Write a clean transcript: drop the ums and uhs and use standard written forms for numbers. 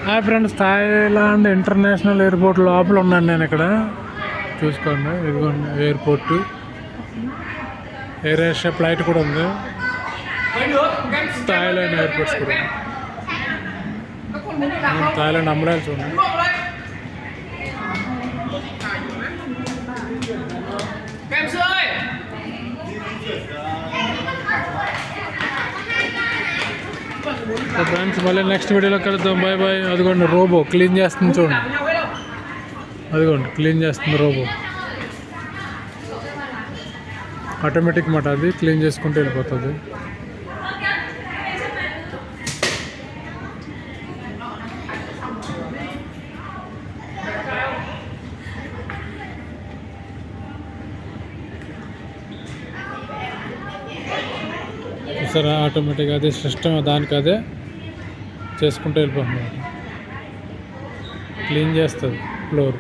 Hi friends, Thailand international airport లోపల ఉన్నాను నేను. ఇక్కడ చూసుకోండి, ఇదిగోండి ఎయిర్పోర్టు. ఎయిర్ ఏషియా ఫ్లైట్ కూడా ఉంది. థాయిలాండ్ ఎయిర్పోర్ట్స్ కూడా థాయిలాండ్ అంబరాలు చూడండి. ఫ్రెండ్స్, మళ్ళీ నెక్స్ట్ వీడియోలో కలుద్దాం. Bye bye. అదిగోండి రోబో క్లీన్ చేస్తుంది చూడండి. అదిగోండి క్లీన్ చేస్తుంది రోబో. ఆటోమేటిక్ మాట, అది క్లీన్ చేసుకుంటూ వెళ్ళిపోతుంది. సరే, ఆటోమేటిక్గా అదే సిస్టమ్, దానికి అదే చేసుకుంటూ వెళ్ళిపోతుంది. క్లీన్ చేస్తుంది ఫ్లోర్.